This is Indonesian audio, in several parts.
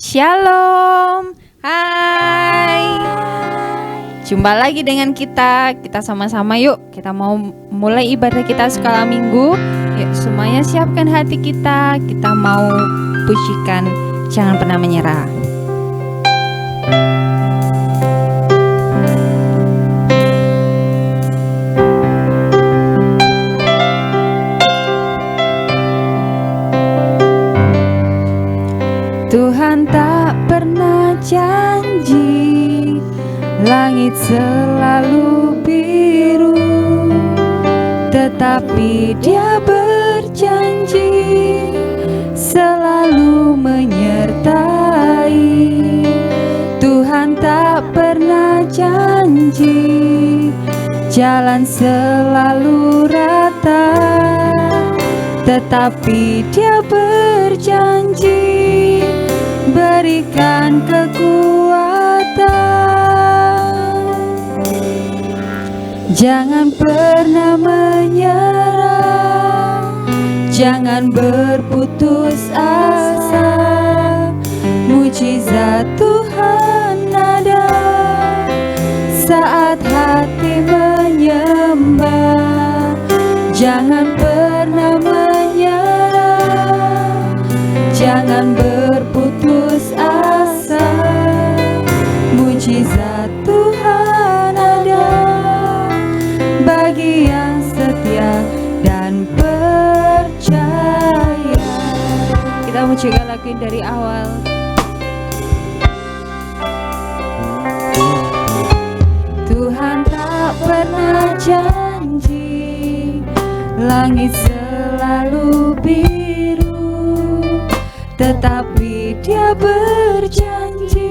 Shalom. Hai. Jumpa lagi dengan kita. Kita sama-sama yuk. Kita mau mulai ibadah kita skala minggu. Yuk semuanya siapkan hati kita. Kita mau pujikan Jangan Pernah Menyerah. Tuhan tak pernah janji langit selalu biru, tetapi Dia berjanji selalu menyertai. Tuhan tak pernah janji jalan selalu rata, tetapi Dia berjanji berikan kekuatan. Jangan pernah menyerah, jangan berputus asa. Mujizat Tuhan ada saat hati menyembah. Jangan pernah menyerah, jangan berputus asa. Mujizat Tuhan ada bagi yang setia dan percaya. Kita mau juga lakuin dari awal. Tuhan tak pernah janji langit selalu biru, tetapi Dia berjanji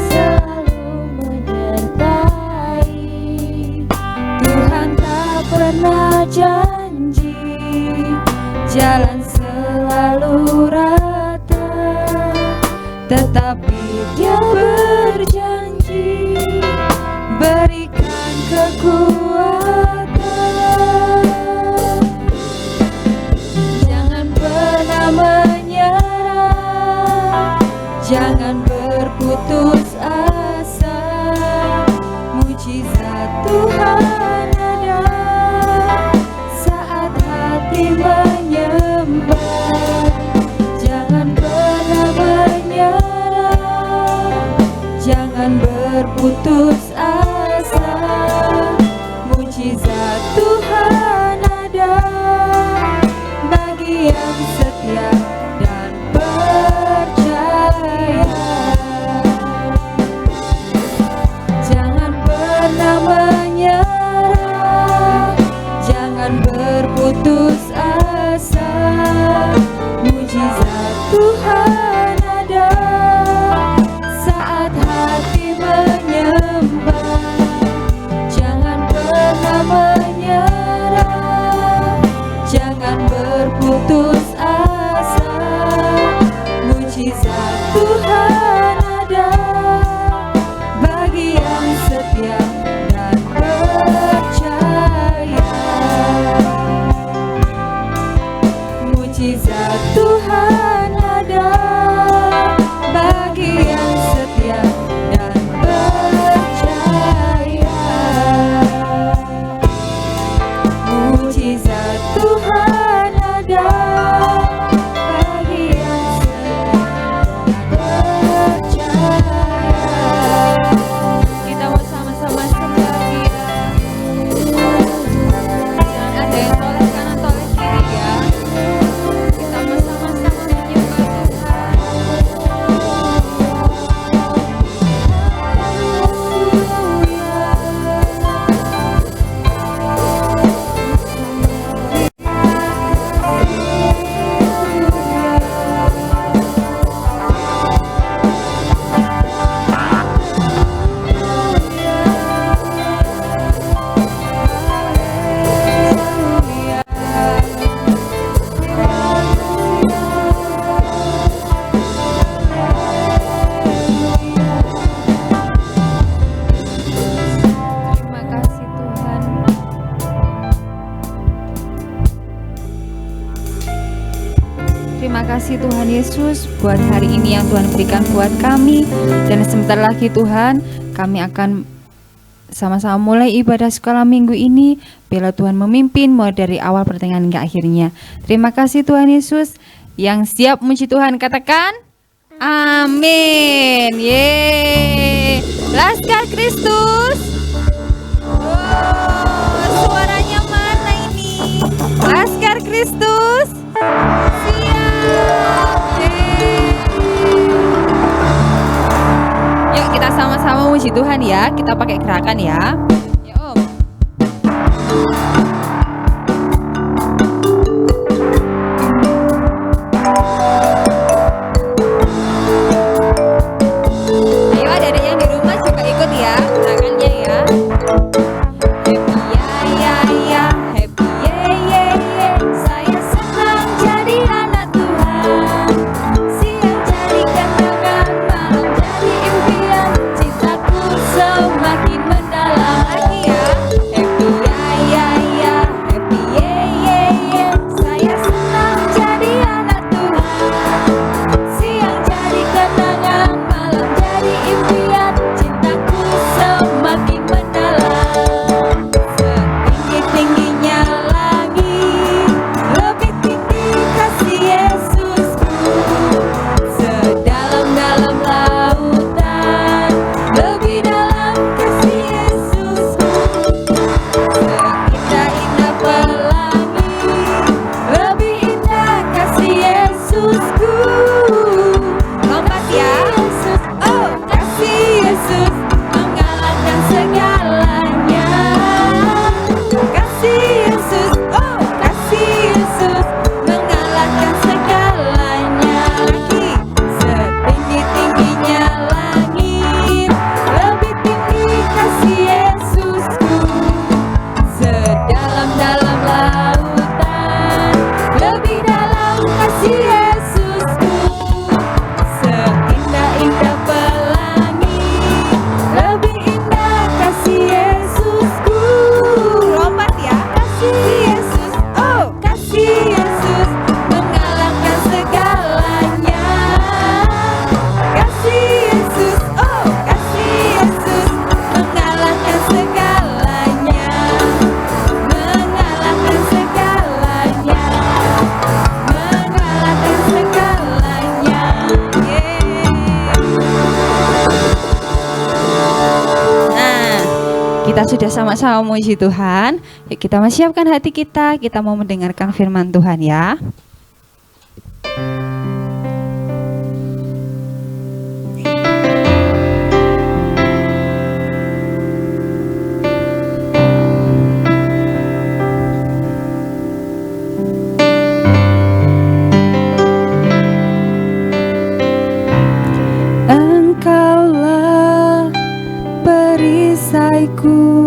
selalu menyertai. Tuhan tak pernah janji jalan selalu rata, tetapi Dia berjanji berikan kekuatan. Jangan pernah menyerah, jangan berputus asa. Mujizat Tuhan ada saat hati menyembah. Jangan pernah menyerah, jangan berputus asa. Mujizat Tuhan ada bagi yang setia dan percaya. Jangan pernah menyerah, jangan berputus asa. Mujizat Tuhan ada saat hati menyembah. Jangan pernah menyerah, jangan berputus asa. Mujizat Tuhan ada bagi yang setia dan percaya. Mujizat Tuhan ada bagi yang setia dan percaya. Mujizat Tuhan ada bagi yang setia dan percaya. Kita mau sama-sama sembah Dia. Jangan ada yang toleh kanan toleh kiri ya. Kita mau sama-sama Terima kasih Tuhan Yesus buat hari ini yang Tuhan berikan buat kami. Dan sebentar lagi Tuhan, kami akan sama-sama mulai ibadah sekolah minggu ini. Biarlah Tuhan memimpin mulai dari awal pertengahan hingga akhirnya. Terima kasih Tuhan Yesus. Yang siap muji Tuhan katakan amin. Yeay. Laskar Kristus. Oh, suaranya mana ini? Laskar Kristus. Siap. Yeay. Yuk kita sama-sama muji Tuhan ya. Kita pakai gerakan ya. Yuk Om. Ayo adik-adik yang di rumah juga ikut ya gerakannya ya. Happy ya ya ya, happy ye ye ye. Saya senang jadi anak Tuhan. Siang jadi kenangan, malam jadi impian. Cintaku semakin mendalam lagi ya. Happy ya ya ya, happy ye ye ye. Saya senang jadi anak Tuhan. Siang jadi kenangan, malam jadi impian. Cintaku semakin mendalam. Setinggi-tingginya langit, lebih tinggi kasih Yesusku. Sedalam-dalam lautan, lebih dalam kasih Yesusku. Seindah-indah pelangi, lebih indah kasih Yesusku. Lompat ya. Oh, kasih Yesus mengalahkan segalanya. Kasih Yesus, oh, kasih Yesus mengalahkan segalanya. Lagi, setinggi-tingginya langit, lebih tinggi kasih Yesusku. Sedalam-dalam lautan, lebih dalam kasih Yesusku. Seindah-indah pelangi, lebih indah kasih Yesusku. Lompat ya. Kasih Yesus, oh, kasih Yesus mengalahkan segalanya. Kasih Yesus, oh, kasih Yesus mengalahkan segalanya. Mengalahkan segalanya. Mengalahkan segalanya. Nah, kita sudah sama-sama memuji Tuhan. Yuk kita siapkan hati kita. Kita mau mendengarkan firman Tuhan ya. Engkaulah perisaiku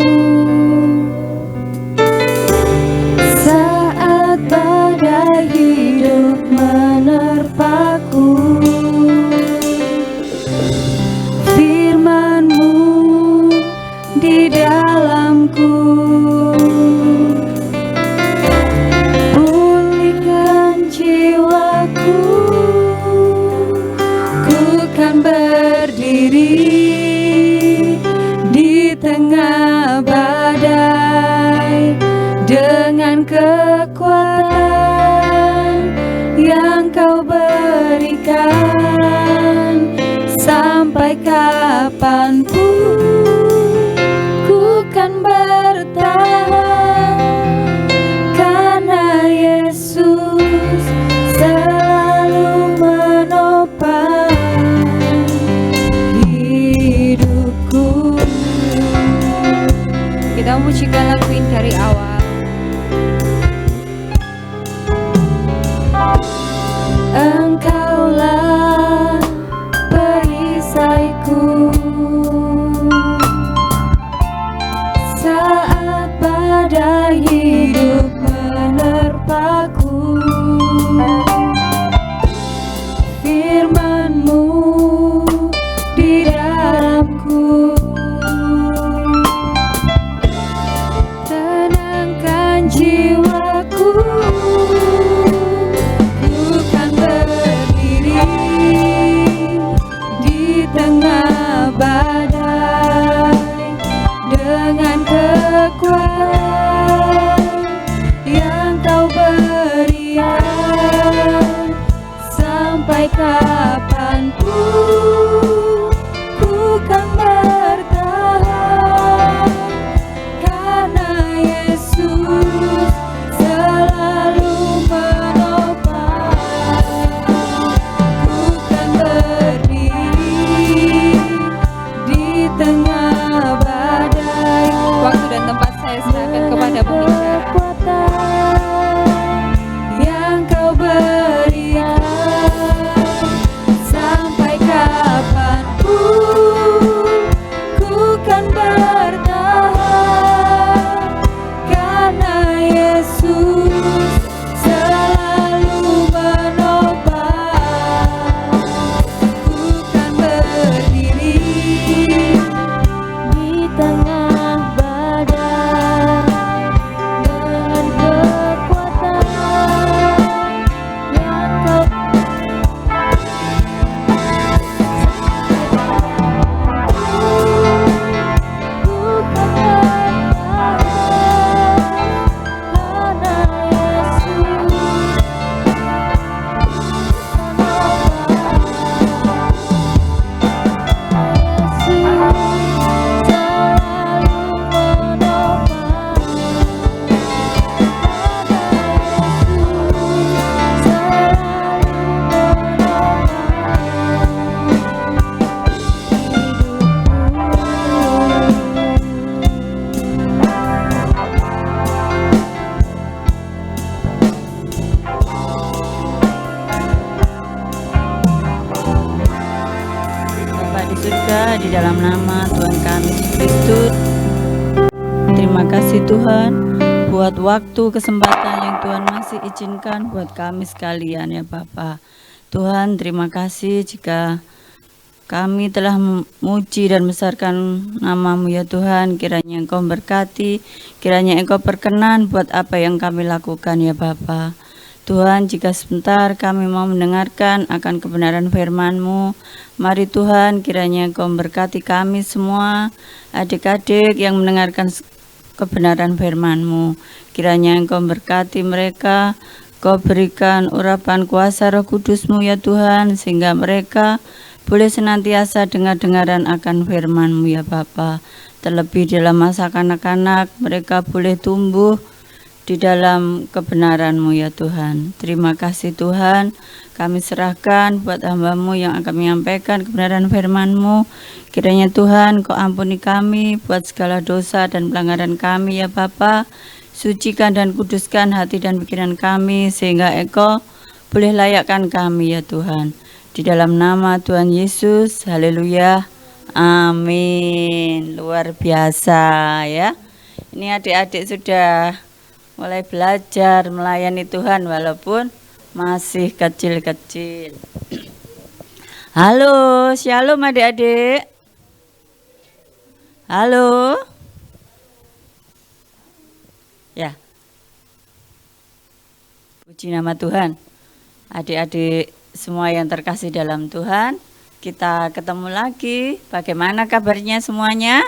saat badai hidup menerpaku. Firman-Mu di dalamku, pulihkan jiwaku. Ku kan berdiri di tengah badai dengan kekuatan yang Kau berikan. Sampai kapanpun ku kan bertahan, karena Yesus selalu menopang hidupku. Kita mujikan lagu ini dari awal. Engkaulah perisaiku saat badai hidup menerpaku. Firman-Mu di dalamku, kapanpun ku kan bertahan, karena Yesus selalu menopang. Ku kan berdiri di tengah badai. Waktu dan tempat saya serahkan kepada pembicara. Yang kau berikan, sampai kapanpun ku kan bertahan, karena Yesus selalu menopang. Ku kan berdiri di tengah badai dengan kekuatan yang kau Bapa di surga, di dalam nama Tuhan kami Yesus Kristus, terima kasih Tuhan buat waktu kesempatan yang Tuhan masih izinkan buat kami sekalian ya Bapa. Tuhan terima kasih jika kami telah memuji dan membesarkan nama-Mu ya Tuhan. Kiranya Engkau berkati, kiranya Engkau berkenan buat apa yang kami lakukan ya Bapa. Tuhan, jika sebentar kami mau mendengarkan akan kebenaran firman-Mu, mari Tuhan kiranya Engkau berkati kami semua, adik-adik yang mendengarkan kebenaran firman-Mu. Kiranya Engkau berkati mereka, Kau berikan urapan kuasa Roh Kudus-Mu ya Tuhan, sehingga mereka boleh senantiasa dengar-dengaran akan firman-Mu ya Bapa. Terlebih dalam masa kanak-kanak, mereka boleh tumbuh di dalam kebenaran-Mu ya Tuhan. Terima kasih Tuhan, kami serahkan buat hamba-Mu yang akan menyampaikan kebenaran firman-Mu. Kiranya Tuhan Kau ampuni kami buat segala dosa dan pelanggaran kami ya Bapa. Sucikan dan kuduskan hati dan pikiran kami, sehingga Engkau boleh layakkan kami ya Tuhan. Di dalam nama Tuhan Yesus, haleluya, amin. Luar biasa ya. Ini adik-adik sudah mulai belajar melayani Tuhan walaupun masih kecil-kecil. Halo, shalom adik-adik. Halo. Ya. Puji nama Tuhan. Adik-adik semua yang terkasih dalam Tuhan, kita ketemu lagi. Bagaimana kabarnya semuanya?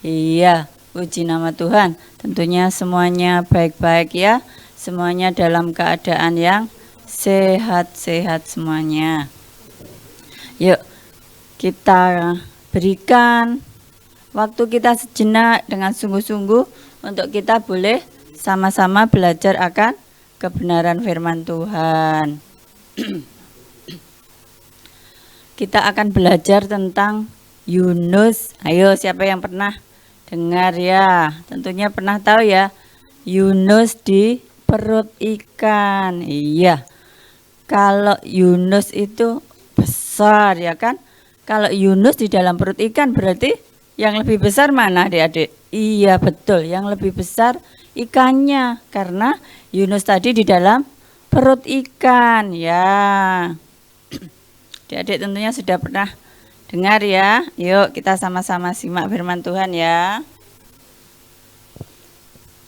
Iya, puji nama Tuhan. Tentunya semuanya baik-baik ya. Semuanya dalam keadaan yang sehat-sehat semuanya. Yuk, kita berikan waktu kita sejenak dengan sungguh-sungguh untuk kita boleh sama-sama belajar akan kebenaran firman Tuhan. Kita akan belajar tentang Yunus. Ayo, siapa yang pernah dengar ya? Tentunya pernah tahu ya, Yunus di perut ikan. Iya, kalau Yunus itu besar ya kan? Kalau Yunus di dalam perut ikan berarti yang lebih besar mana adik-adik? Iya betul, yang lebih besar ikannya, karena Yunus tadi di dalam perut ikan ya. Adik-adik tentunya sudah pernah dengar ya. Yuk kita sama-sama simak firman Tuhan ya.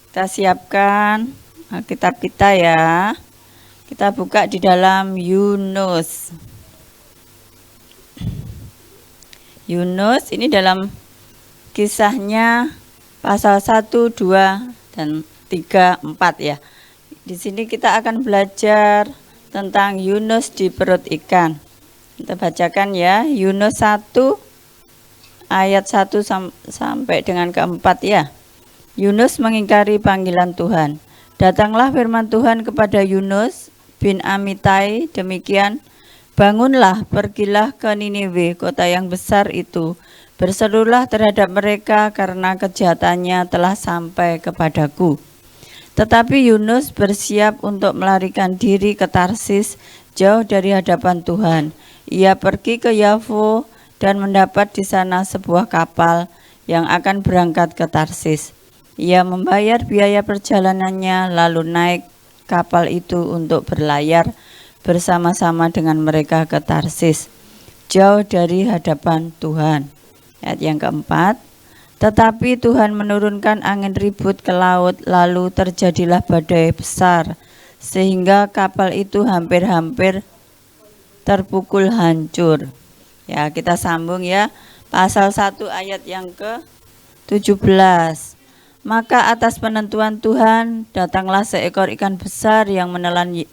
Kita siapkan Alkitab kita ya. Kita buka di dalam Yunus. Yunus ini dalam kisahnya pasal 1, 2, dan 3, 4 ya. Di sini kita akan belajar tentang Yunus di perut ikan. Kita bacakan ya, Yunus 1 ayat 1 sampai dengan keempat ya. Yunus mengingkari panggilan Tuhan. Datanglah firman Tuhan kepada Yunus bin Amitai demikian, bangunlah, pergilah ke Niniwe, kota yang besar itu. Berserulah terhadap mereka karena kejahatannya telah sampai kepadaku. Tetapi Yunus bersiap untuk melarikan diri ke Tarsis, jauh dari hadapan Tuhan. Ia pergi ke Yafo dan mendapat di sana sebuah kapal yang akan berangkat ke Tarsis. Ia membayar biaya perjalanannya lalu naik kapal itu untuk berlayar bersama-sama dengan mereka ke Tarsis, jauh dari hadapan Tuhan. Ayat yang keempat, tetapi Tuhan menurunkan angin ribut ke laut, lalu terjadilah badai besar, sehingga kapal itu hampir-hampir terpukul hancur. Ya, kita sambung ya, pasal 1 ayat yang ke-17. Maka atas penentuan Tuhan datanglah seekor ikan besar yang menelan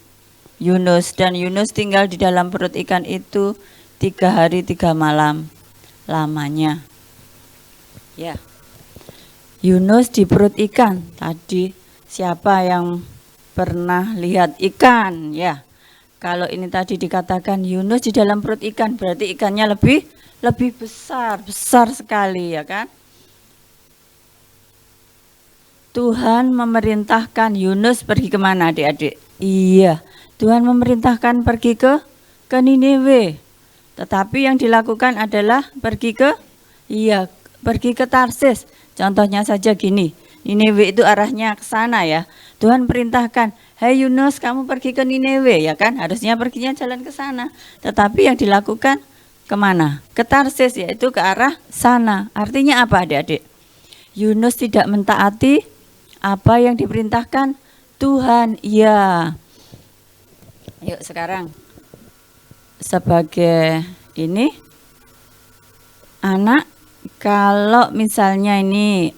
Yunus, dan Yunus tinggal di dalam perut ikan itu 3 hari 3 malam lamanya. Ya, Yunus di perut ikan. Tadi siapa yang pernah lihat ikan ya? Kalau ini tadi dikatakan Yunus di dalam perut ikan, berarti ikannya lebih besar sekali ya kan? Tuhan memerintahkan Yunus pergi kemana adik-adik? Iya, Tuhan memerintahkan pergi ke Niniwe. Tetapi yang dilakukan adalah pergi ke Tarsis. Contohnya saja gini, Niniwe itu arahnya ke sana ya. Tuhan perintahkan, "Hai Yunus, kamu pergi ke Niniwe," ya kan? Harusnya perginya jalan ke sana. Tetapi yang dilakukan kemana? Ke Tarsis, yaitu ke arah sana. Artinya apa adik-adik? Yunus tidak mentaati apa yang diperintahkan Tuhan. Iya. Yuk sekarang sebagai ini anak, kalau misalnya ini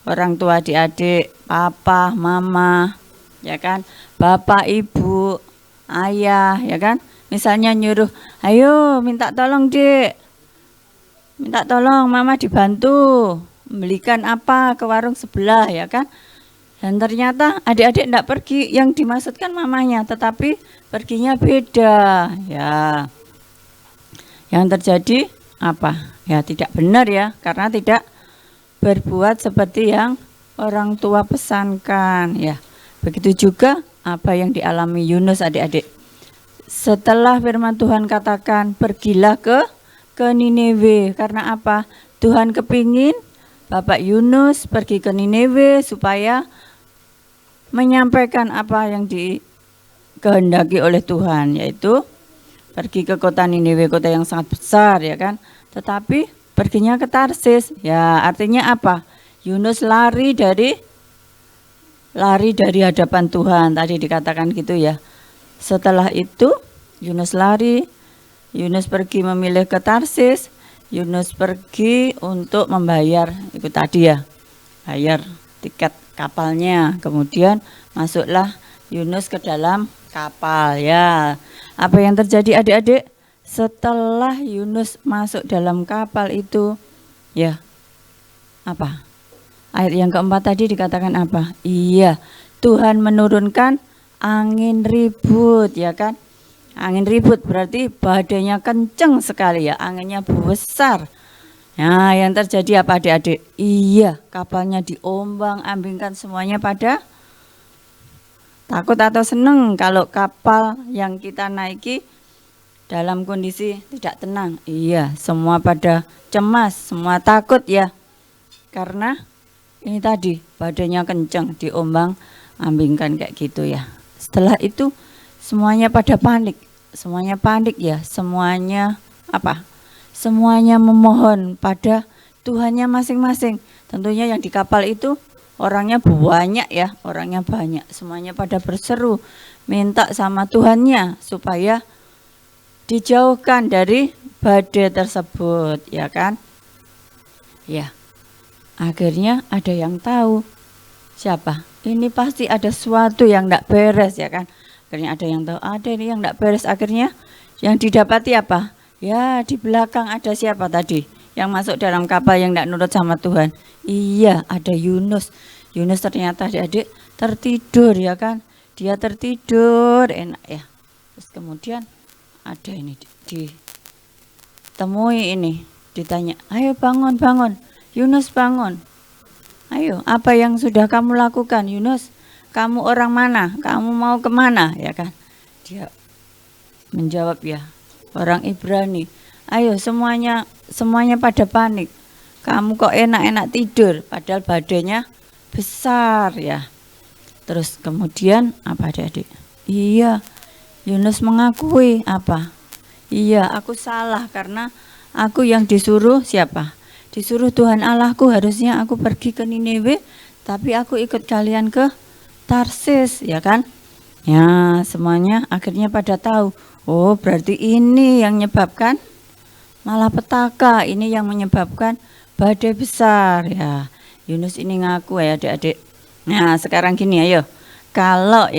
orang tua adik-adik, papa, mama, ya kan, bapak, ibu, ayah, ya kan, misalnya nyuruh, ayo minta tolong dek, minta tolong mama dibantu belikan apa ke warung sebelah, ya kan. Dan ternyata adik-adik tidak pergi yang dimaksudkan mamanya, tetapi perginya beda. Ya, yang terjadi apa? Ya tidak benar ya, karena tidak berbuat seperti yang orang tua pesankan. Ya, begitu juga apa yang dialami Yunus adik-adik. Setelah firman Tuhan katakan pergilah ke Niniwe, karena apa? Tuhan kepingin Bapak Yunus pergi ke Niniwe supaya menyampaikan apa yang dikehendaki oleh Tuhan, yaitu pergi ke kota Niniwe, kota yang sangat besar ya kan. Tetapi perginya ke Tarsis. Ya, artinya apa? Yunus lari dari hadapan Tuhan. Tadi dikatakan gitu ya. Setelah itu Yunus lari, Yunus pergi memilih ke Tarsis. Yunus pergi untuk membayar, itu tadi ya, bayar tiket kapalnya. Kemudian masuklah Yunus ke dalam kapal ya. Apa yang terjadi adik-adik? Setelah Yunus masuk dalam kapal itu, ya apa? Ayat yang keempat tadi dikatakan apa? Iya, Tuhan menurunkan angin ribut, ya kan? Angin ribut berarti badainya kenceng sekali ya, anginnya besar. Nah, yang terjadi apa adik-adik? Iya, kapalnya diombang-ambingkan, semuanya pada takut atau seneng kalau kapal yang kita naiki dalam kondisi tidak tenang. Iya, semua pada cemas, semua takut ya. Karena ini tadi badainya kenceng, diombang-ambingkan kayak gitu ya. Setelah itu semuanya pada panik. Semuanya panik ya, semuanya apa? Semuanya memohon pada Tuhannya masing-masing. Tentunya yang di kapal itu orangnya banyak ya, orangnya banyak. Semuanya pada berseru minta sama Tuhannya supaya dijauhkan dari badai tersebut, ya kan? Ya. Akhirnya ada yang tahu. Siapa? Ini pasti ada sesuatu yang tidak beres, ya kan? Akhirnya ada yang tahu, ada ini yang tidak beres. Akhirnya yang didapati apa? Ya, di belakang ada siapa tadi? Yang masuk dalam kapal yang tidak nurut sama Tuhan. Iya, ada Yunus. Yunus ternyata adik-adik tertidur ya kan. Dia tertidur, enak ya. Terus kemudian ada ini ditemui ini. Ditanya, ayo bangun, bangun. Yunus bangun. Ayo, apa yang sudah kamu lakukan Yunus? Kamu orang mana? Kamu mau kemana? Ya kan. Dia menjawab ya, orang Ibrani. Ayo semuanya pada panik. Kamu kok enak-enak tidur padahal badannya besar ya. Terus kemudian apa adik-adik? Iya, Yunus mengakui apa? Iya, aku salah karena aku yang disuruh siapa? Disuruh Tuhan Allahku, harusnya aku pergi ke Niniwe, tapi aku ikut kalian ke Tarsis, ya kan? Ya, semuanya akhirnya pada tahu. Oh, berarti ini yang menyebabkan malapetaka, ini yang menyebabkan badai besar ya. Yunus ini ngaku ya adik-adik. Nah, sekarang gini ayo. Kalau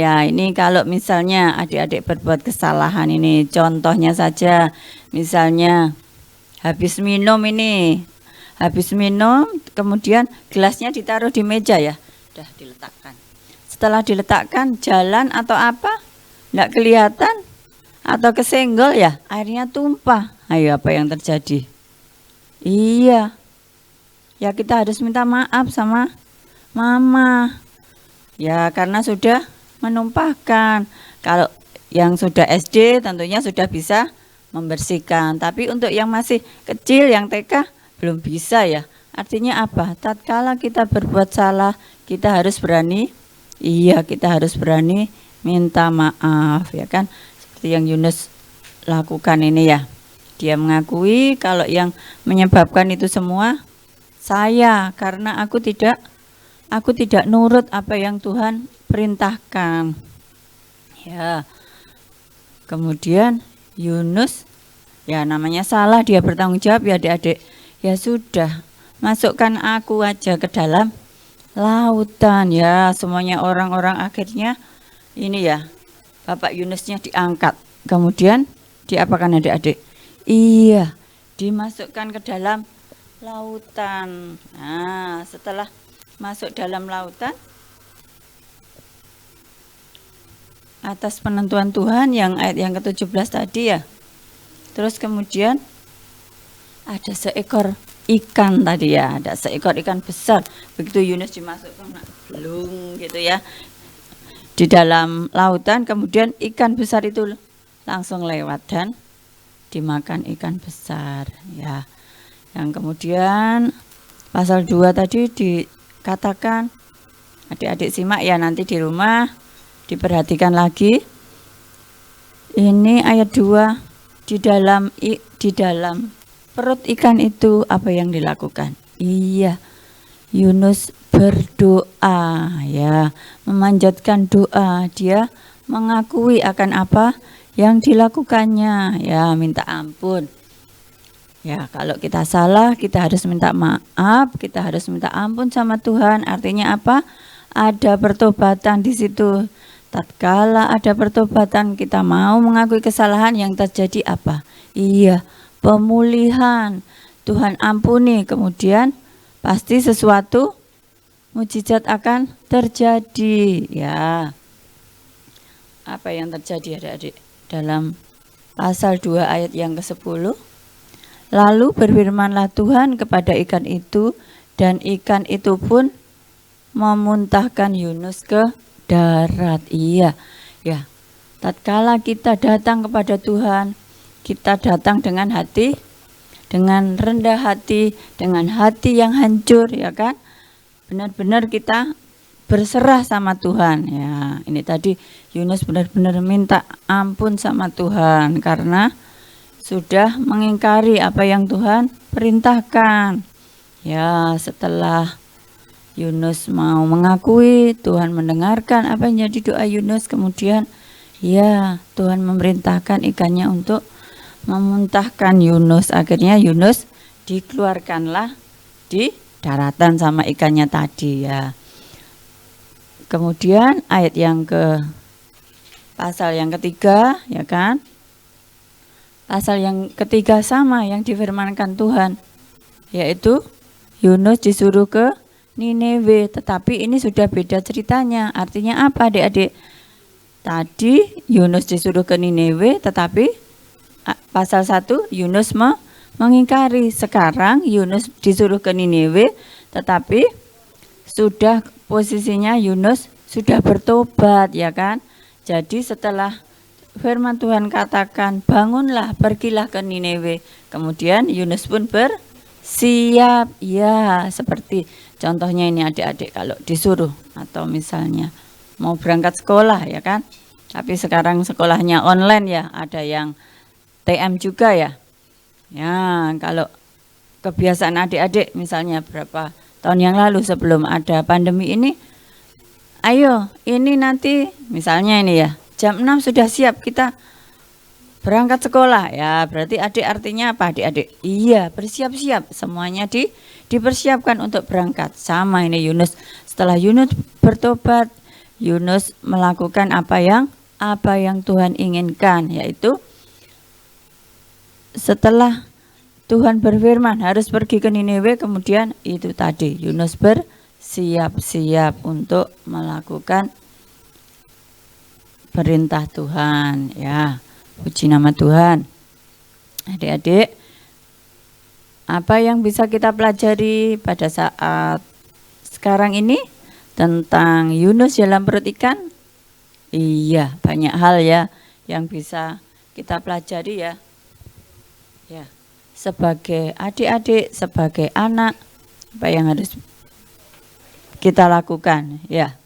misalnya adik-adik berbuat kesalahan ini, contohnya saja, misalnya habis minum, kemudian gelasnya ditaruh di meja ya, udah diletakkan. Setelah diletakkan, jalan atau apa? Nggak kelihatan atau kesenggol ya, airnya tumpah. Ayo, apa yang terjadi? Iya, ya kita harus minta maaf sama mama. Ya, karena sudah menumpahkan. Kalau yang sudah SD tentunya sudah bisa membersihkan. Tapi untuk yang masih kecil, yang TK, belum bisa ya. Artinya apa? Tatkala kita berbuat salah, kita harus berani. Iya, kita harus berani minta maaf ya kan. Seperti yang Yunus lakukan ini ya. Dia mengakui kalau yang menyebabkan itu semua saya, karena aku tidak nurut apa yang Tuhan perintahkan. Ya. Kemudian Yunus ya namanya salah, dia bertanggung jawab ya adik-adik. Ya sudah, masukkan aku aja ke dalam lautan ya. Semuanya orang-orang akhirnya ini ya, Bapak Yunusnya diangkat. Kemudian diapakan adik-adik? Iya, dimasukkan ke dalam lautan. Nah, setelah masuk dalam lautan, atas penentuan Tuhan yang ayat yang ke-17 tadi ya. Terus kemudian ada seekor ikan tadi ya, ada seekor ikan besar. Begitu Yunus dimasukkan belum gitu ya di dalam lautan, kemudian ikan besar itu langsung lewat dan dimakan ikan besar ya. Yang kemudian pasal 2 tadi dikatakan, adik-adik simak ya nanti di rumah, diperhatikan lagi. Ini ayat 2, di dalam perut ikan itu apa yang dilakukan? Iya, Yunus berdoa ya, memanjatkan doa. Dia mengakui akan apa yang dilakukannya ya, minta ampun. Ya, kalau kita salah, kita harus minta maaf, kita harus minta ampun sama Tuhan. Artinya apa? Ada pertobatan di situ. Tatkala ada pertobatan, kita mau mengakui kesalahan, yang terjadi apa? Iya, pemulihan. Tuhan ampuni, kemudian pasti sesuatu mujizat akan terjadi. Ya, apa yang terjadi adik-adik? Dalam pasal 2 ayat yang ke-10. Lalu berfirmanlah Tuhan kepada ikan itu, dan ikan itu pun memuntahkan Yunus ke darat. Iya, ya. Tatkala kita datang kepada Tuhan, kita datang dengan hati, dengan rendah hati, dengan hati yang hancur, ya kan? Benar-benar kita berserah sama Tuhan. Ya, ini tadi Yunus benar-benar minta ampun sama Tuhan karena sudah mengingkari apa yang Tuhan perintahkan. Ya, setelah Yunus mau mengakui, Tuhan mendengarkan apa yang jadi doa Yunus. Kemudian ya, Tuhan memerintahkan ikannya untuk memuntahkan Yunus. Akhirnya Yunus dikeluarkanlah di daratan sama ikannya tadi ya. Kemudian ayat yang ke pasal yang ketiga ya kan. pasal yang ketiga sama yang difirmankan Tuhan, yaitu Yunus disuruh ke Niniwe, tetapi ini sudah beda ceritanya. Artinya apa adik-adik? Tadi Yunus disuruh ke Niniwe, tetapi pasal 1 Yunus mengingkari. Sekarang Yunus disuruh ke Niniwe, tetapi sudah posisinya Yunus sudah bertobat, ya kan? Jadi setelah firman Tuhan katakan, bangunlah, pergilah ke Niniwe. Kemudian Yunus pun bersiap. Ya, seperti contohnya ini adik-adik kalau disuruh atau misalnya mau berangkat sekolah, ya kan? Tapi sekarang sekolahnya online ya, ada yang TM juga ya. Ya, kalau kebiasaan adik-adik misalnya berapa tahun yang lalu sebelum ada pandemi ini, ayo ini nanti misalnya ini ya, jam 6 sudah siap kita berangkat sekolah. Ya, berarti adik artinya apa adik-adik? Iya, bersiap-siap, semuanya dipersiapkan untuk berangkat. Sama ini Yunus, setelah Yunus bertobat, Yunus melakukan apa yang Tuhan inginkan, yaitu setelah Tuhan berfirman harus pergi ke Niniwe, kemudian itu tadi Yunus bersiap-siap untuk melakukan perintah Tuhan. Ya, puji nama Tuhan. Adik-adik, apa yang bisa kita pelajari pada saat sekarang ini tentang Yunus dalam perut ikan? Iya, banyak hal ya yang bisa kita pelajari ya. Ya, sebagai adik-adik, sebagai anak, apa yang harus kita lakukan? Ya,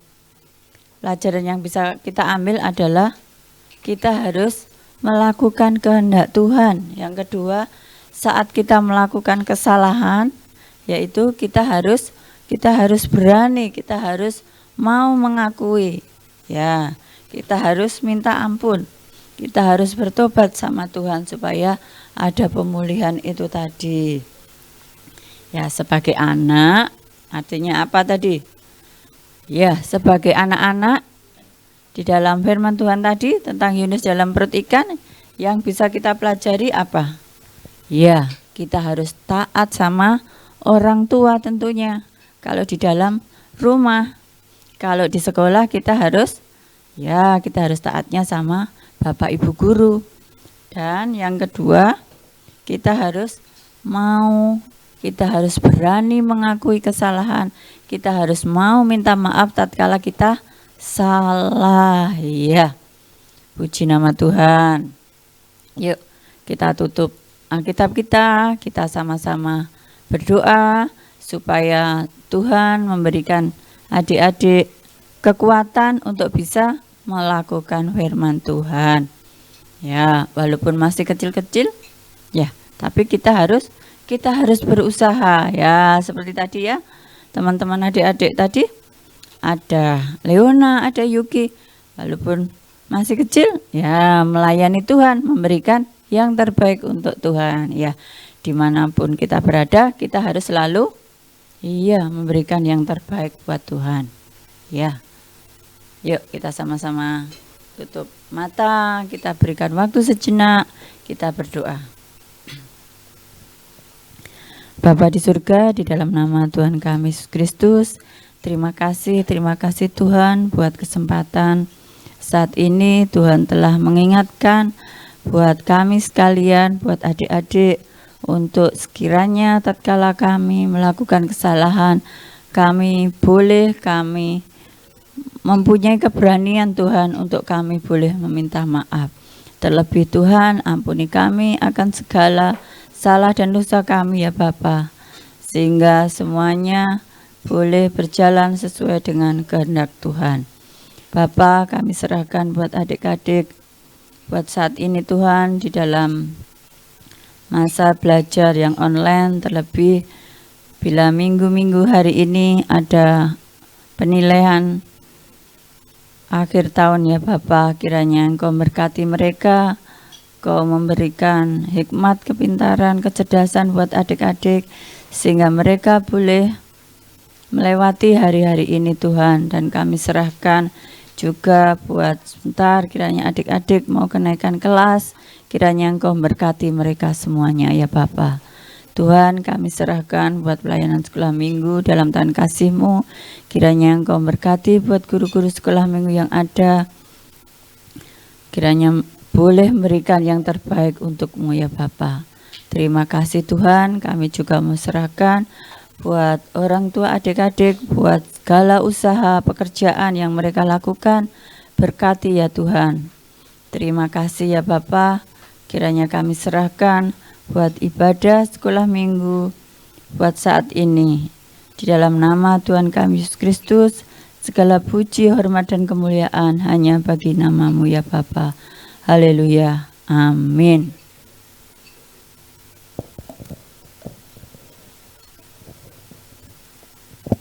pelajaran yang bisa kita ambil adalah kita harus melakukan kehendak Tuhan. Yang kedua, saat kita melakukan kesalahan, yaitu kita harus berani, kita harus mau mengakui. Ya, kita harus minta ampun. Kita harus bertobat sama Tuhan supaya ada pemulihan itu tadi. Ya, sebagai anak, artinya apa tadi? Ya, sebagai anak-anak, di dalam firman Tuhan tadi tentang Yunus dalam perut ikan, yang bisa kita pelajari apa? Ya, kita harus taat sama orang tua tentunya. Kalau di dalam rumah, kalau di sekolah kita harus taatnya sama Bapak Ibu guru. Dan yang kedua, kita harus berani mengakui kesalahan. Kita harus mau minta maaf tatkala kita salah. Ya, puji nama Tuhan. Yuk, kita tutup Alkitab kita sama-sama berdoa supaya Tuhan memberikan adik-adik kekuatan untuk bisa melakukan firman Tuhan. Ya, walaupun masih kecil-kecil, ya, tapi kita harus berusaha. Ya, seperti tadi ya, teman-teman adik-adik tadi, ada Leona, ada Yuki, walaupun masih kecil, ya, melayani Tuhan, memberikan yang terbaik untuk Tuhan. Ya, dimanapun kita berada, kita harus selalu, memberikan yang terbaik buat Tuhan. Ya. Yuk kita sama-sama tutup mata, kita berikan waktu sejenak, kita berdoa. Bapa di surga, di dalam nama Tuhan kami Yesus Kristus, terima kasih Tuhan buat kesempatan saat ini. Tuhan telah mengingatkan buat kami sekalian, buat adik-adik, untuk sekiranya tatkala kami melakukan kesalahan, kami mempunyai keberanian Tuhan untuk kami boleh meminta maaf. Terlebih Tuhan, ampuni kami akan segala salah dan dosa kami ya Bapa, sehingga semuanya boleh berjalan sesuai dengan kehendak Tuhan. Bapa, kami serahkan buat adik-adik, buat saat ini Tuhan, di dalam masa belajar yang online, terlebih bila minggu-minggu hari ini ada penilaian akhir tahun ya Bapa, kiranya Engkau berkati mereka, Engkau memberikan hikmat, kepintaran, kecerdasan buat adik-adik, sehingga mereka boleh melewati hari-hari ini Tuhan. Dan kami serahkan Juga buat sebentar kiranya adik-adik mau kenaikan kelas, kiranya Engkau berkati mereka semuanya ya Bapa. Tuhan, kami serahkan buat pelayanan sekolah minggu dalam tangan kasih-Mu. Kiranya Engkau berkati buat guru-guru sekolah minggu yang ada. Kiranya boleh memberikan yang terbaik untuk-Mu ya Bapa. Terima kasih Tuhan, kami juga mau serahkan buat orang tua adik-adik, buat segala usaha pekerjaan yang mereka lakukan. Berkati ya Tuhan. Terima kasih ya Bapa. Kiranya kami serahkan buat ibadah sekolah minggu buat saat ini. Di dalam nama Tuhan kami Yesus Kristus, segala puji, hormat, dan kemuliaan hanya bagi nama-Mu ya Bapa. Haleluya. Amin.